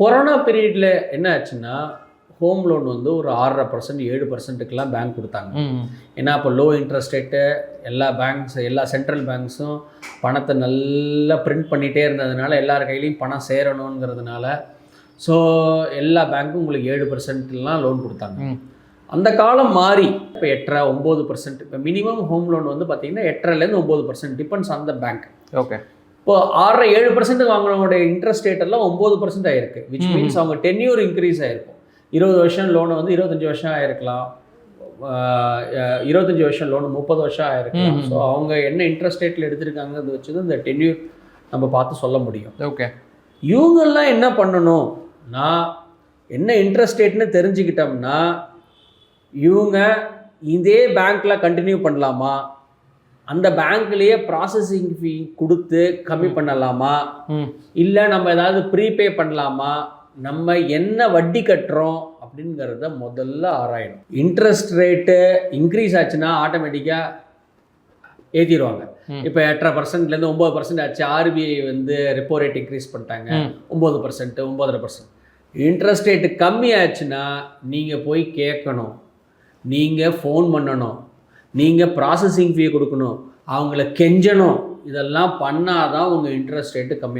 Corona பீரியடில் என்ன ஆச்சுன்னா ஹோம் லோன் வந்து ஒரு 6.5% 7%க்கெல்லாம் பேங்க் கொடுத்தாங்க. ஏன்னா அப்போ லோ இன்ட்ரெஸ்ட் ரேட்டு, எல்லா சென்ட்ரல் பேங்க்ஸும் பணத்தை நல்லா பிரிண்ட் பண்ணிகிட்டே இருந்ததுனால எல்லார் கையிலையும் பணம் சேரணுங்கிறதுனால ஸோ எல்லா பேங்க்கும் உங்களுக்கு 7%லாம் லோன் கொடுத்தாங்க. அந்த காலம் மாறி இப்போ 8.5 9%. இப்போ மினிமம் ஹோம் லோன் வந்து பார்த்தீங்கன்னா 8.5லேருந்து 9%, depends on the bank. Okay. இப்போ 6.5 7% வாங்கினவங்களுடைய இன்ட்ரெஸ்ட் ரேட் எல்லாம் 9% ஆயிருக்கு. விச் மீன்ஸ் அவங்க டென்யூர் இன்க்ரீஸ் ஆயிருக்கும். 20 வருஷம் லோனை வந்து 25 வருஷம் ஆயிருக்கலாம், 25 வருஷம் லோனு 30 வருஷம் ஆயிருக்கலாம். ஸோ அவங்க என்ன இன்ட்ரெஸ்ட் ரேட்டில் எடுத்திருக்காங்கிறது வச்சு இந்த டென்யூர் நம்ம பார்த்து சொல்ல முடியும். ஓகே. இவங்கெல்லாம் என்ன பண்ணணும், நான் என்ன இன்ட்ரெஸ்ட் ரேட்னு தெரிஞ்சுக்கிட்டோம்னா இவங்க இதே பேங்க்கில் கண்டினியூ பண்ணலாமா, அந்த பேங்க்லேயே ப்ராசஸிங் ஃபீ கொடுத்து கம்மி பண்ணலாமா, இல்லை நம்ம ஏதாவது ப்ரீபே பண்ணலாமா, நம்ம என்ன வட்டி கட்டுறோம் அப்படிங்கிறத முதல்ல ஆராயணும். இன்ட்ரெஸ்ட் ரேட்டு இன்க்ரீஸ் ஆச்சுன்னா ஆட்டோமேட்டிக்காக ஏற்றிடுவாங்க. இப்போ 8.5%லேருந்து 9% ஆச்சு. ஆர்பிஐ வந்து ரெப்போ ரேட் இன்க்ரீஸ் பண்ணிட்டாங்க 9%, 9.5%. இன்ட்ரெஸ்ட் ரேட்டு கம்மி ஆச்சுன்னா நீங்கள் போய் கேட்கணும், நீங்கள் ஃபோன் பண்ணணும், நீங்கள் ப்ராசஸிங் ஃபீ கொடுக்கணும், அவங்கள கெஞ்சணும். இதெல்லாம் பண்ணாதான் உங்கள் இன்ட்ரெஸ்ட் ரேட்டு கம்மியாகும்.